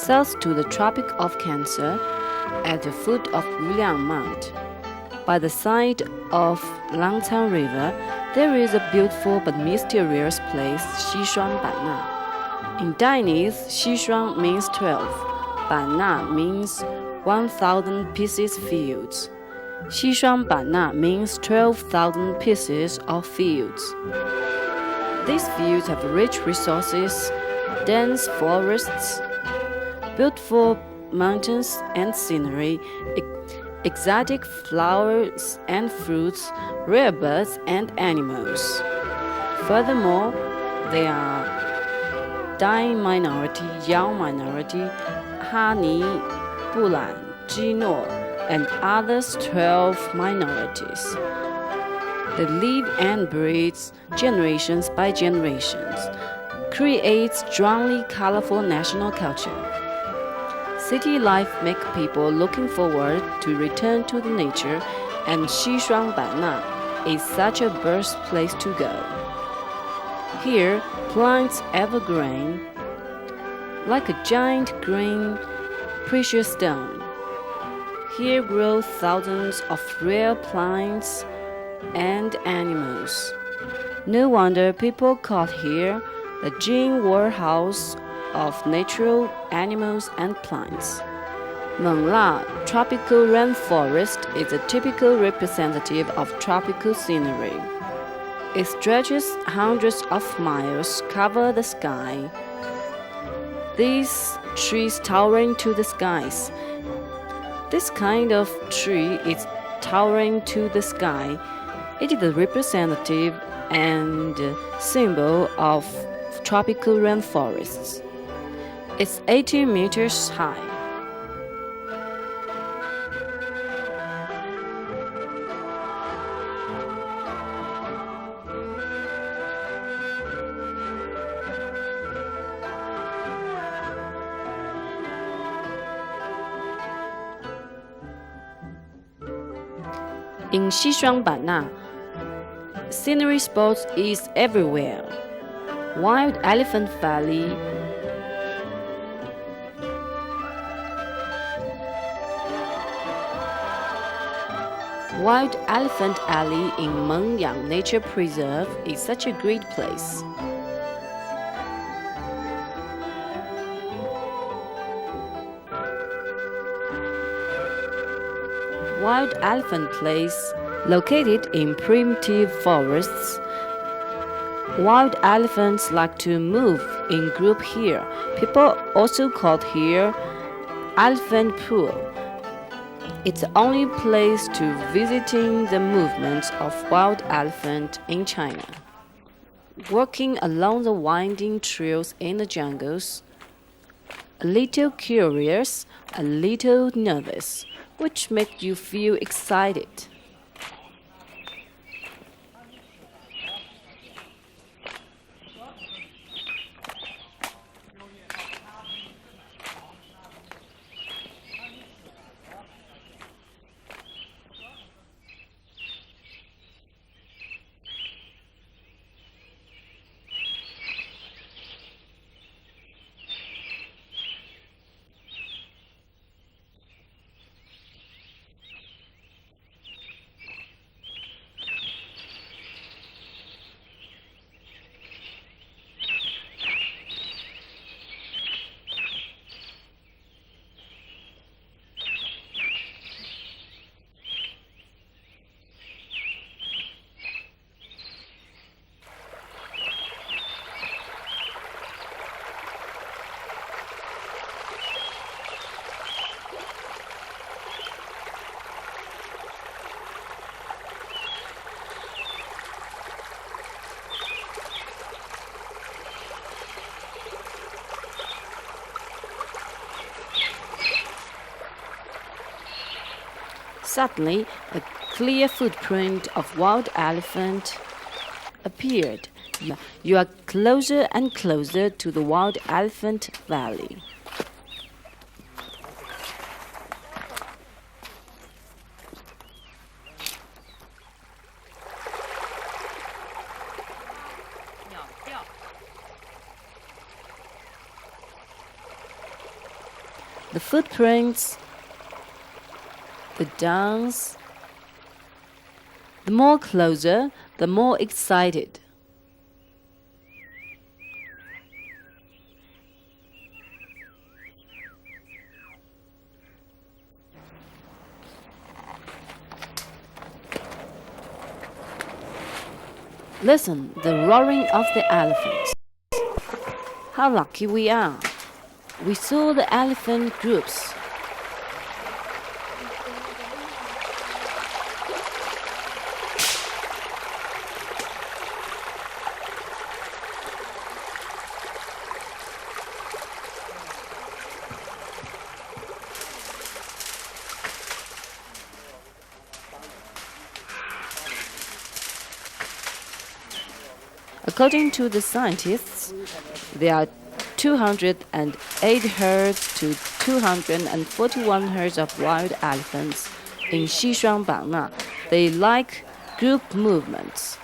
south to the Tropic of Cancer, at the foot of Wuliang Mount. By the side of Langtang River, there is a beautiful but mysterious place, Xishuangbanna. In Chinese, Xishuang means 12, Banna means 1,000 pieces fields. Xishuangbanna means 12,000 pieces of fields. These fields have rich resources, dense forests, beautiful mountains and scenery, exotic flowers and fruits, rare birds and animals. Furthermore, there are Dai minority, Yao minority, Hani, Bulan, Jino, and others 12 minorities. They live and breed generations by generations, create strongly colorful national culture. City life makes people looking forward to return to the nature, and Xishuangbanna is such a birthplace to go. Here, plants evergreen, like a giant green precious stone. Here grow thousands of rare plants and animals. No wonder people call here the Jing warehouse of natural animals and plants. Mengla tropical rainforest is a typical representative of tropical scenery. It stretches hundreds of miles, cover the sky. These trees towering to the skies. This kind of tree is towering to the sky. It is a representative and symbol of tropical rainforests. It's 80 meters high. In Xishuangbanna, scenery spots is everywhere. Wild Elephant Valley, Wild Elephant Alley in Mengyang Nature Preserve is such a great place. Wild Elephant Place, located in primitive forests. Wild elephants like to move in group here. People also call here Elephant Pool. It's the only place to visiting the movements of wild elephant in China. Walking along the winding trails in the jungles, a little curious, a little nervous, which make you feel excited. Suddenly, a clear footprint of wild elephant appeared. You are closer and closer to the Wild Elephant Valley. the footprints, the dance. The more closer, the more excited. Listen, the roaring of the elephants. How lucky we are. We saw the elephant groups. According to the scientists, there are 208 herds to 241 herds of wild elephants in Xishuangbanna. They like group movements.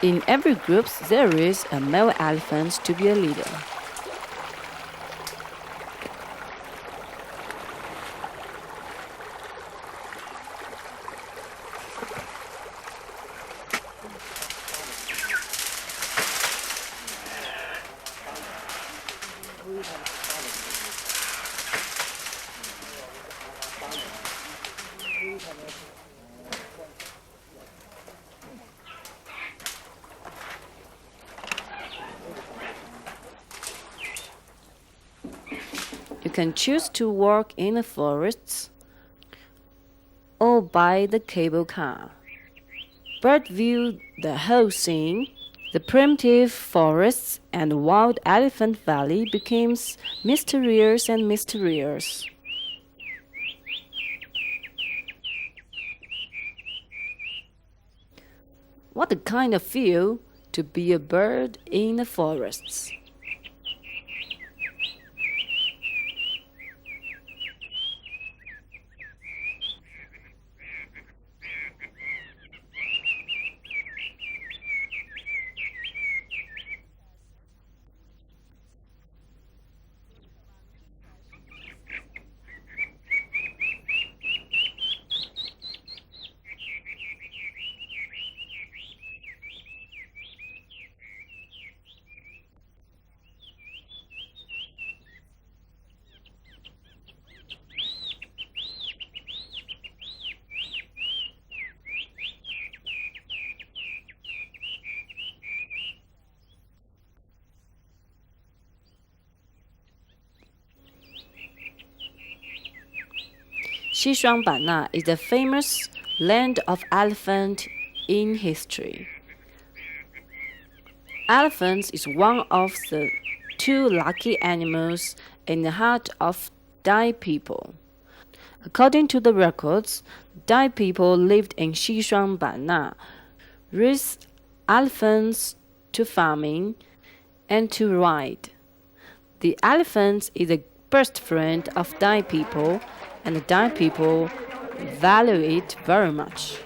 In every group, there is a male elephant to be a leader. You can choose to walk in the forests or by the cable car. Bird view the whole scene. The primitive forests and wild elephant valley becomes mysterious and mysterious. What a kind of feel to be a bird in the forests. Xishuangbanna is the famous land of elephant in history. Elephants is one of the two lucky animals in the heart of Dai people. According to the records, Dai people lived in Xishuangbanna, raised elephants to farming and to ride. The elephant is the best friend of Dai people, and the Dai people value it very much.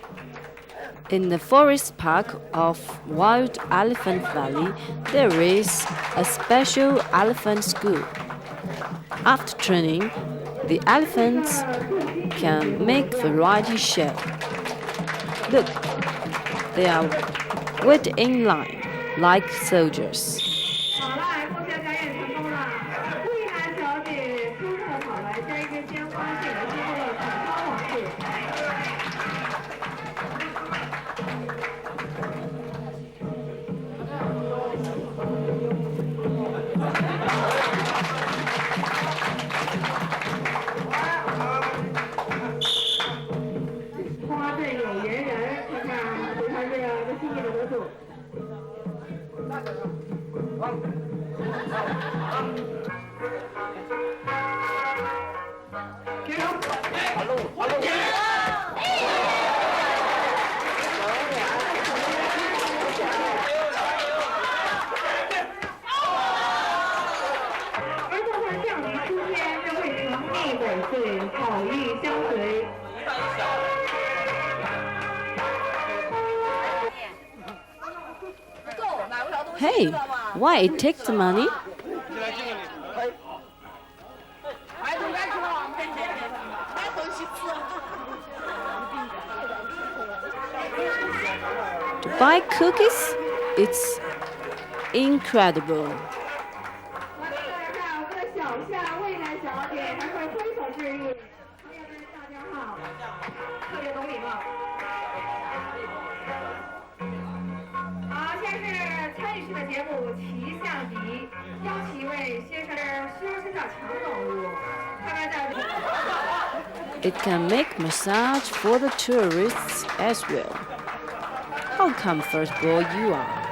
In the forest park of Wild Elephant Valley, there is a special elephant school. After training, the elephants can make variety show. Look, they are waiting in line like soldiers. Hey, why it takes the money? buy cookies? It's incredible. It can make massage for the tourists as well. How comfortable you are.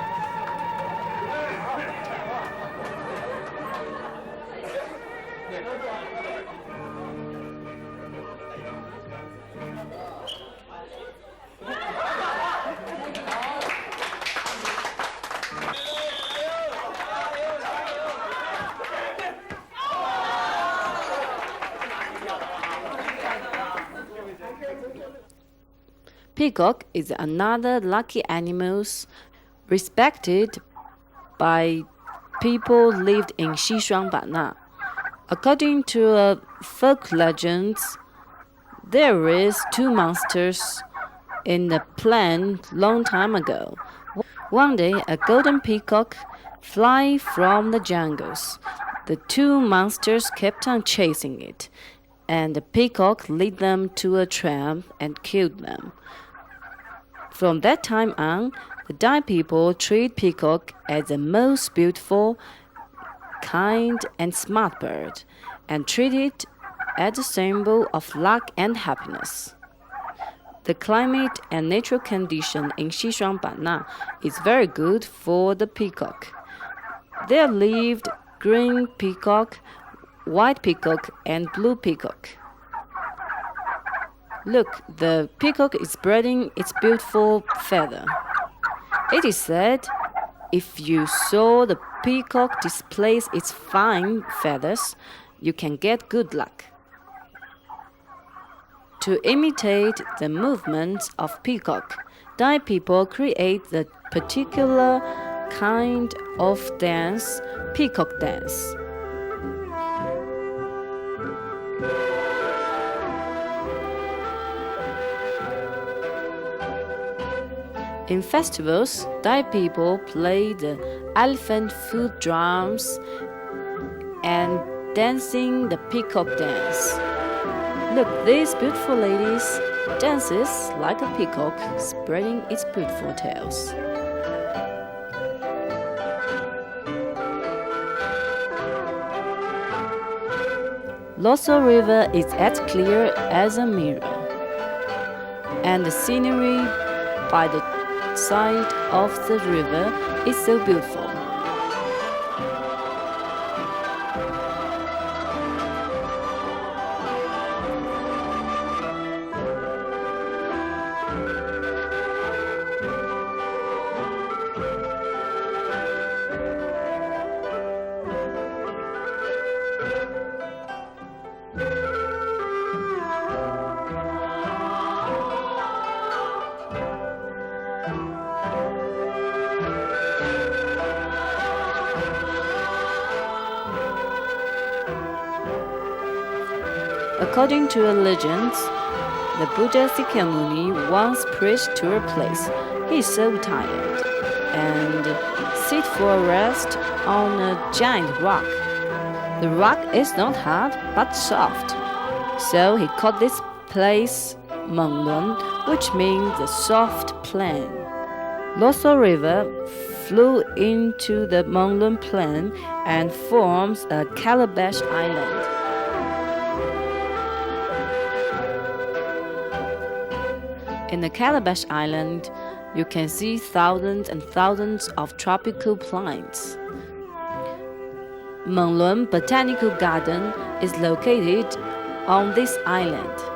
Peacock is another lucky animal respected by people lived in Xishuangbanna. According to folk legends, there is two monsters in the plain long time ago. One day, a golden peacock fly from the jungles. The two monsters kept on chasing it, and the peacock led them to a trap and killed them. From that time on, the Dai people treat peacock as the most beautiful, kind, and smart bird, and treat it as a symbol of luck and happiness. The climate and natural condition in Xishuangbanna is very good for the peacock. There lived green peacock, white peacock, and blue peacock. Look, the peacock is spreading its beautiful feather. It is said, if you saw the peacock displays its fine feathers, you can get good luck. To imitate the movements of peacock, Dai people create the particular kind of dance, peacock dance. In festivals, Dai people play the elephant foot drums and dancing the peacock dance. Look, these beautiful ladies dances like a peacock spreading its beautiful tails. Loso River is as clear as a mirror, and the scenery by the side of the river is so beautiful. According to a legend, the Buddha Sakyamuni once preached to a place. He is so tired and sit for a rest on a giant rock. The rock is not hard but soft, so he called this place Menglun, which means the soft plain. Loso River flew into the Menglun plain and forms a calabash island. In the Calabash Island, you can see thousands and thousands of tropical plants. Menglun Botanical Garden is located on this island.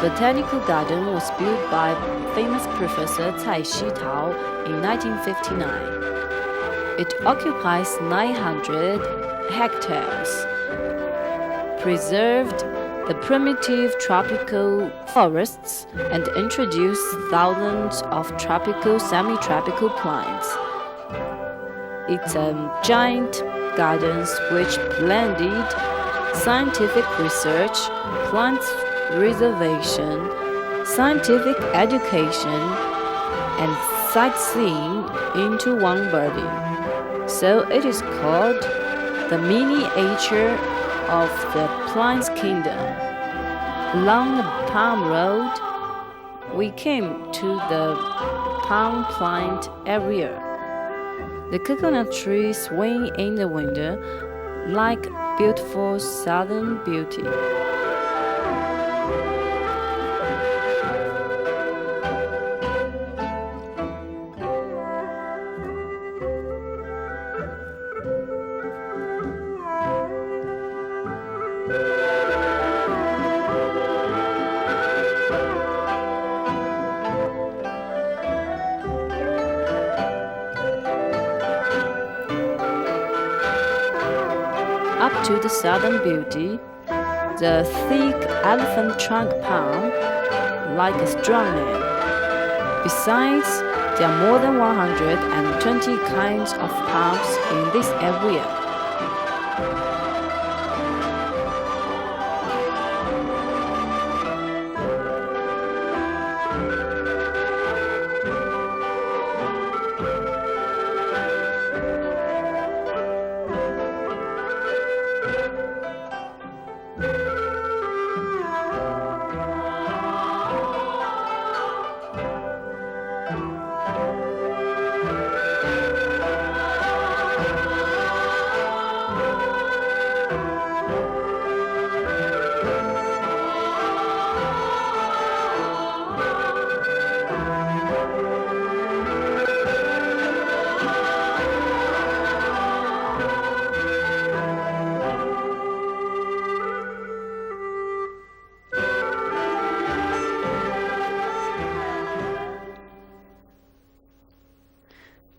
The Botanical Garden was built by famous Professor Cai Shitao in 1959. It occupies 900 hectares, preserved the primitive tropical forests, and introduced thousands of tropical, semi-tropical plants. It's a giant gardens which blended scientific research, plant reservation, scientific education, and sightseeing into one body. So it is called the miniature of the Plants Kingdom. Along the Palm Road, we came to the palm plant area. The coconut trees swing in the wind like beautiful southern beauty. Up to the southern beauty, the thick elephant trunk palm, like a strong man. Besides, there are more than 120 kinds of palms in this area.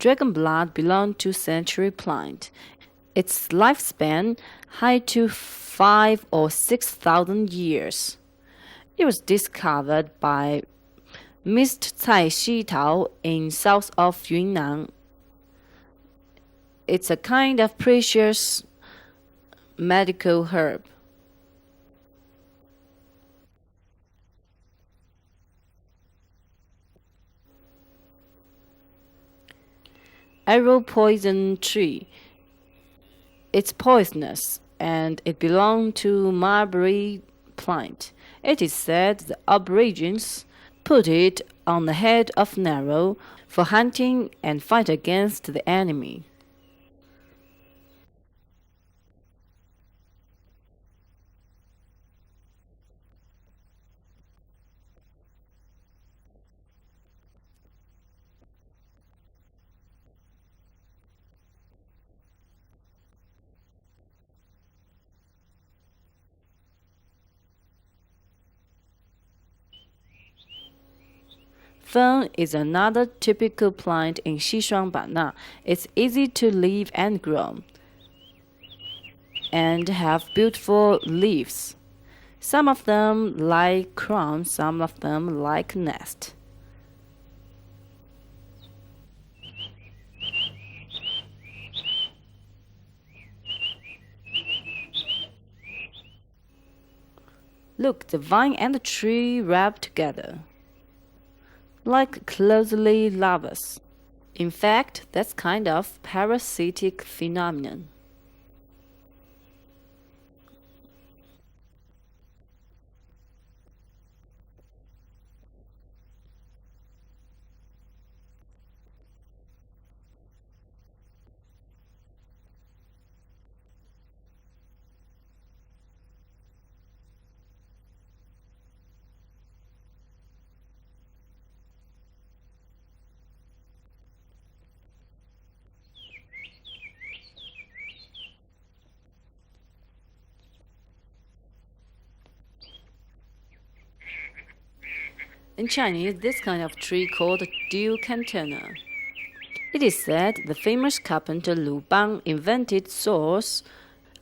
Dragon blood belonged to century plant. Its lifespan high to 5 or 6,000 years. It was discovered by Mr. Cai Shitao in south of Yunnan. It's a kind of precious medical herb. Arrow poison tree. It's poisonous and it belonged to mulberry plant. It is said the Aborigines put it on the head of an arrow for hunting and fight against the enemy. Fern is another typical plant in Xishuangbanna. It's easy to live and grow, and have beautiful leaves. Some of them like crown, some of them like nest. Look, the vine and the tree wrap together like closely lovers. In fact, that's kind of parasitic phenomenon. In Chinese, this kind of tree called dew container. It is said the famous carpenter Lu Bang invented saws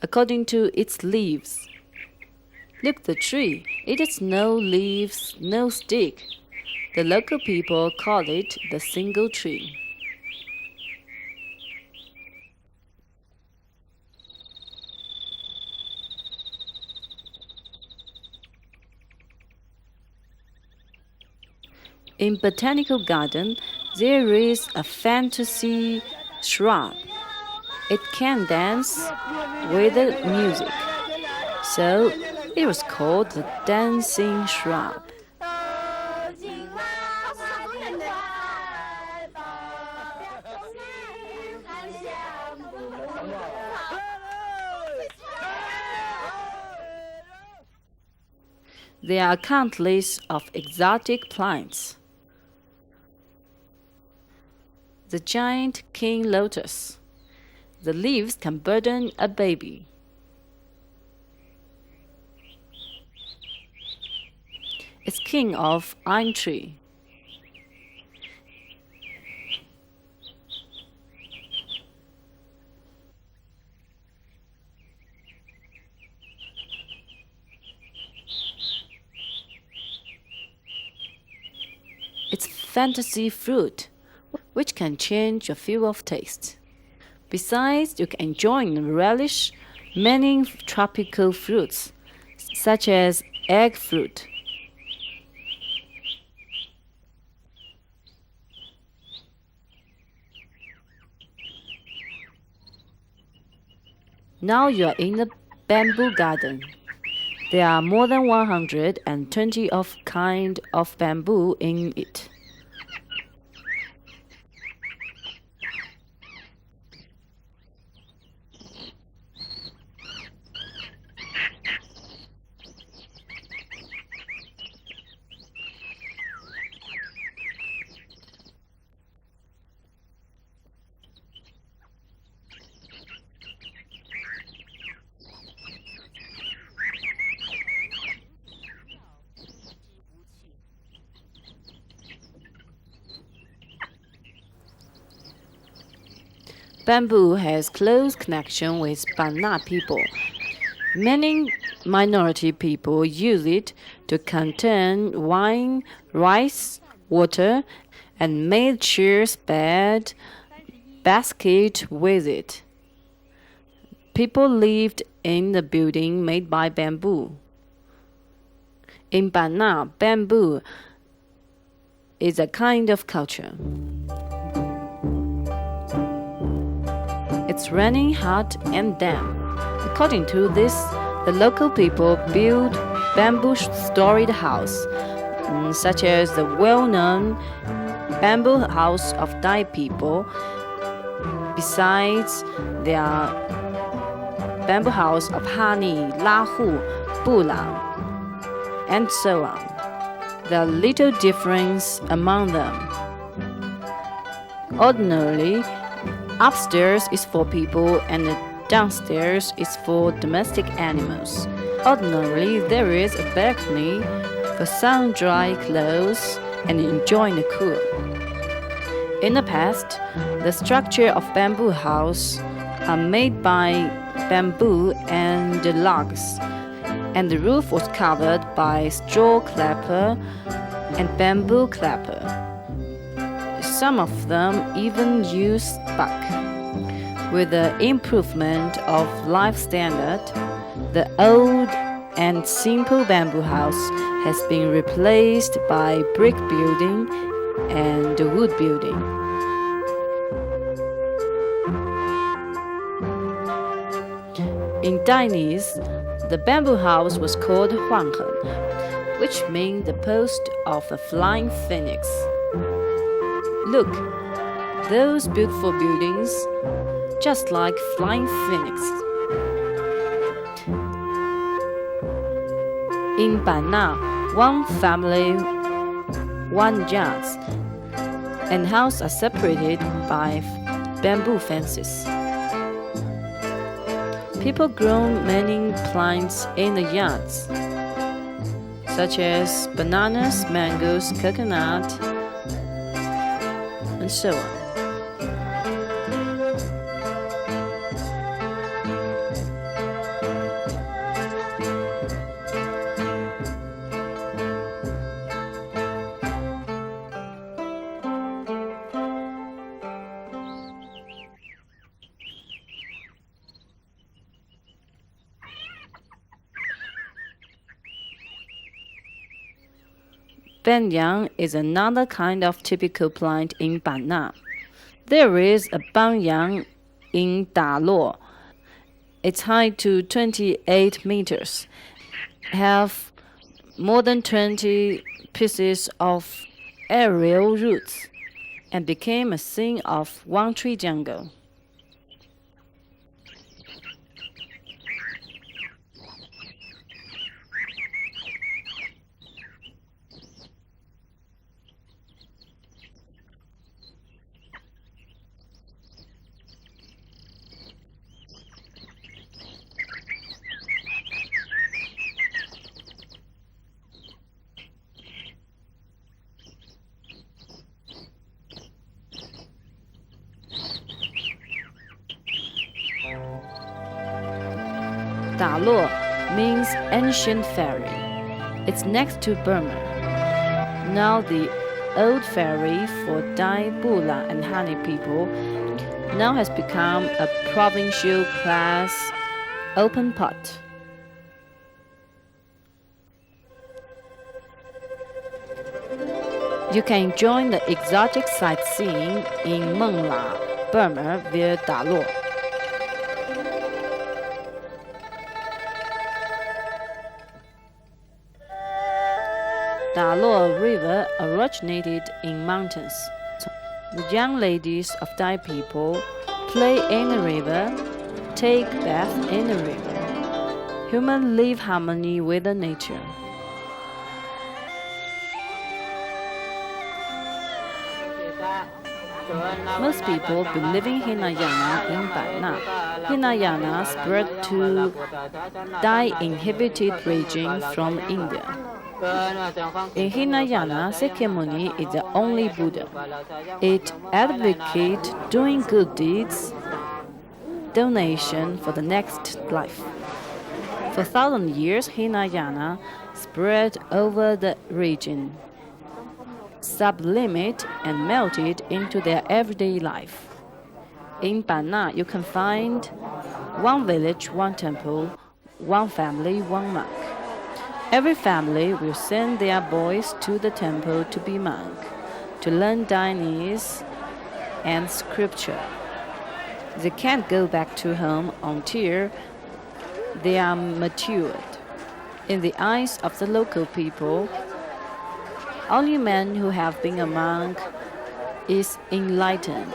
according to its leaves. Look the tree, it has no leaves, no stick. The local people call it the single tree. In botanical garden, there is a fantasy shrub. It can dance with the music, so it was called the dancing shrub. There are countless of exotic plants. The giant king lotus. The leaves can burden a baby. It's king of iron tree. It's fantasy fruit, which can change your view of taste. Besides, you can enjoy and relish many tropical fruits, such as egg fruit. Now you are in the bamboo garden. There are more than 120 of kind of bamboo in it. Bamboo has close connection with Banna people. Many minority people use it to contain wine, rice, water, and made chairs, bed, basket with it. People lived in the building made by bamboo. In Banna, bamboo is a kind of culture. It's raining hot and damp. According to this, the local people build bamboo storied house, such as the well-known bamboo house of Thai people. Besides, there are bamboo house of Hani, Lahu, Bulang, and so on. There are little difference among them. Ordinarily, upstairs is for people and downstairs is for domestic animals. Ordinarily, there is a balcony for sun-dry clothes and enjoying the cool. In the past, the structure of bamboo house are made by bamboo and logs, and the roof was covered by straw clapper and bamboo clapper. Some of them even use bark. With the improvement of life standard, the old and simple bamboo house has been replaced by brick building and wood building. In Chinese, the bamboo house was called Huanghen, which means the post of a flying phoenix. Look, those beautiful buildings, just like flying phoenix. In Banna, one family, one yard, and house are separated by bamboo fences. People grow many plants in the yards, such as bananas, mangoes, coconut, and so on. Banyang is another kind of typical plant in Banna. There is a banyang in Daluo. Its height to 28 meters, have more than 20 pieces of aerial roots, and became a scene of one-tree jungle. Daluo means ancient ferry. It's next to Burma. Now the old ferry for Dai, Bula and Hani people now has become a provincial class open pot. You can join the exotic sightseeing in Mengla, Burma via Daluo. Daluo River originated in mountains. The young ladies of Dai people play in the river, take bath in the river. Humans live harmony with the nature. Most people believe in Hinayana in Banna. Hinayana spread to Dai inhabited region from India. In Hinayana, Sakyamuni is the only Buddha. It advocates doing good deeds, donation for the next life. For 1,000 years, Hinayana spread over the region, sublimated and melted into their everyday life. In Banna, you can find one village, one temple, one family, one monk. Every family will send their boys to the temple to be monk, to learn Dainese and scripture. They can't go back to home until they are matured. In the eyes of the local people, only men who have been a monk is enlightened,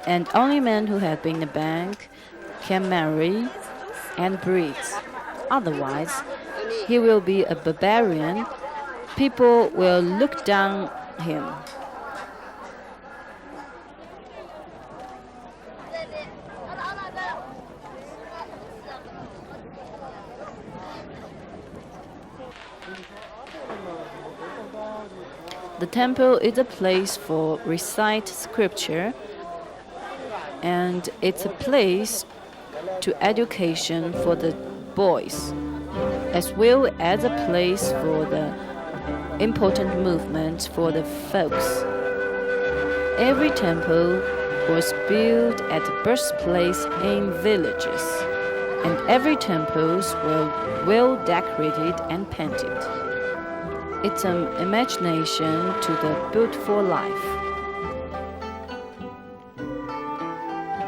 and only men who have been a monk can marry and breed. Otherwise, he will be a barbarian. People will look down him. The temple is a place for recite scripture, and it's a place to education for the boys, as well as a place for the important movements for the folks. Every temple was built at the birthplace in villages, and every temples were well decorated and painted. It's an imagination to the beautiful life.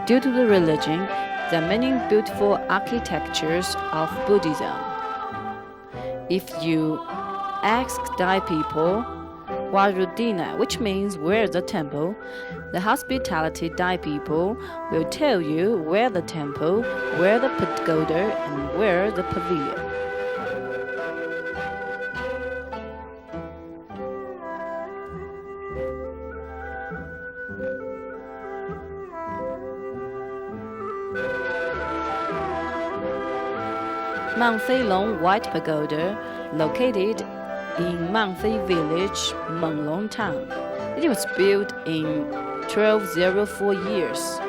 Due to the religion, there are many beautiful architectures of Buddhism. If you ask Dai people, Warudina, which means where is the temple, the hospitality Dai people will tell you where the temple, where the pagoda, and where the pavilion. Mount Feilong White Pagoda, located in Mount Fei Village, Menglong Town. It was built in 1204 years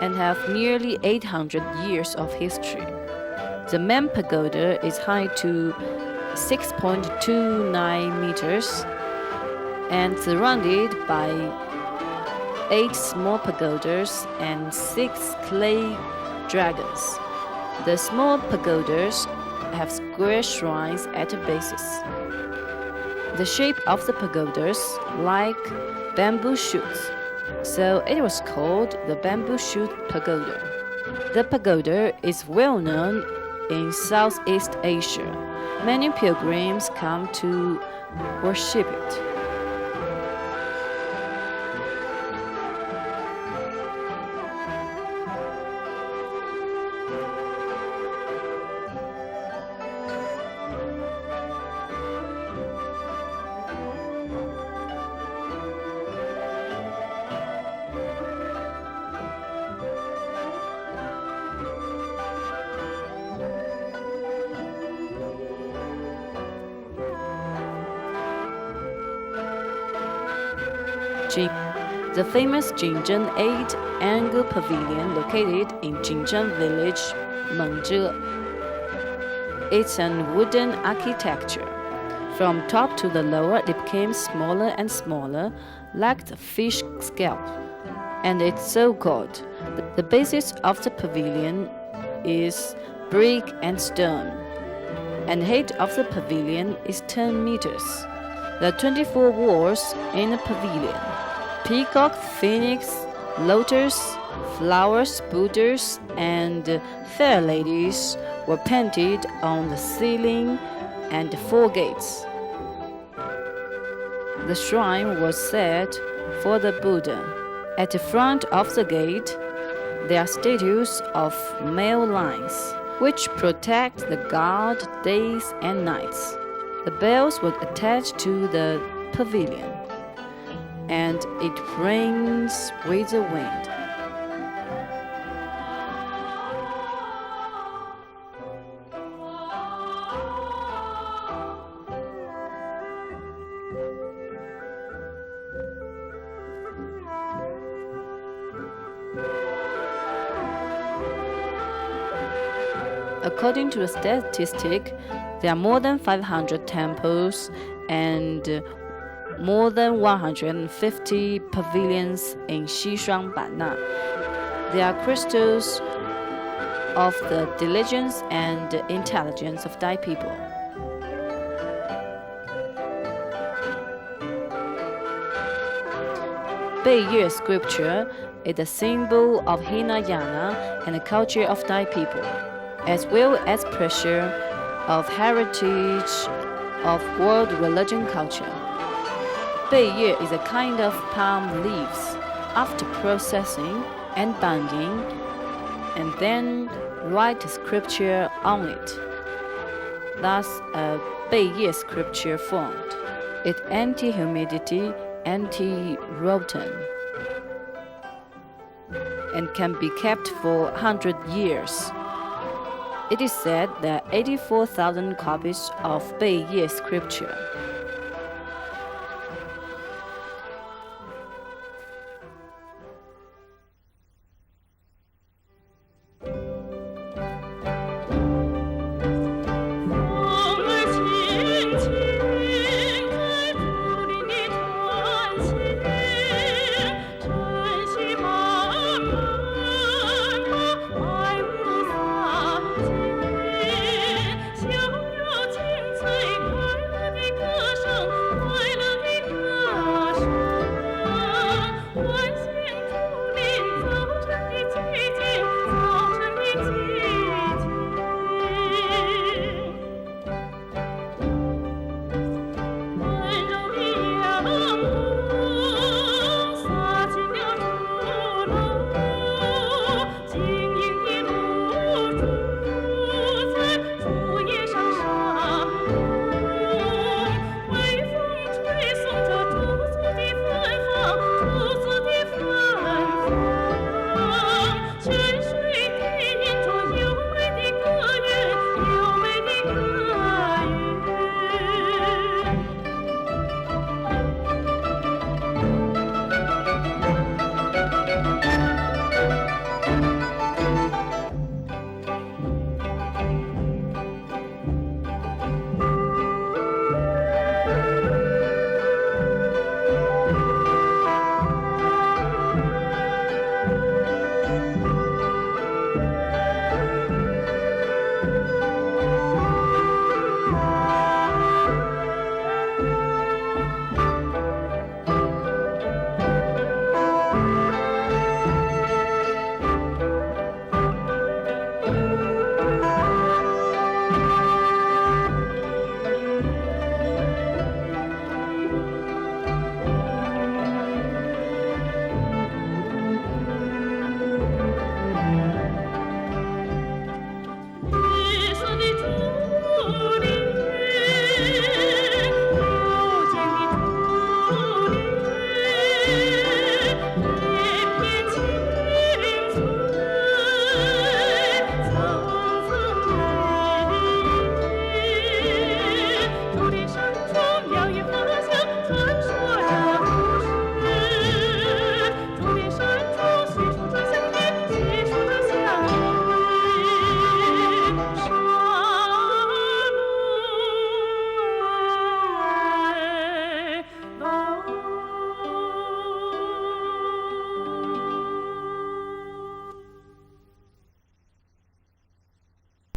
and have nearly 800 years of history. The main pagoda is high to 6.29 meters and surrounded by 8 small pagodas and 6 clay dragons. The small pagodas have square shrines at the bases. the shape of the pagodas like bamboo shoots, so it was called the bamboo shoot pagoda. The pagoda is well known in Southeast Asia. Many pilgrims come to worship it. The famous Jingzhen 8-angle pavilion located in Jingzhen village, Mengzhe. It's an wooden architecture. From top to the lower, it became smaller and smaller, like the fish scalp. And it's so called. The basis of the pavilion is brick and stone, and the height of the pavilion is 10 meters. There are 24 walls in the pavilion. Peacock, phoenix, lotus, flowers, Buddhas, and fair ladies were painted on the ceiling and the four gates. The shrine was set for the Buddha. At the front of the gate, there are statues of male lions, which protect the god days and nights. The bells were attached to the pavilion, and it rings with the wind. According to the statistic, there are more than 500 temples and more than 150 pavilions in Xishuangbanna. They are crystals of the diligence and intelligence of Dai people. Beiye scripture is a symbol of Hinayana and the culture of Dai people, as well as pressure of heritage of world religion culture. Beiye is a kind of palm leaves after processing and binding, and then write scripture on it. Thus, a Beiye scripture formed. It anti-humidity, anti-rotten, and can be kept for 100 years. It is said there are 84,000 copies of Beiye scripture.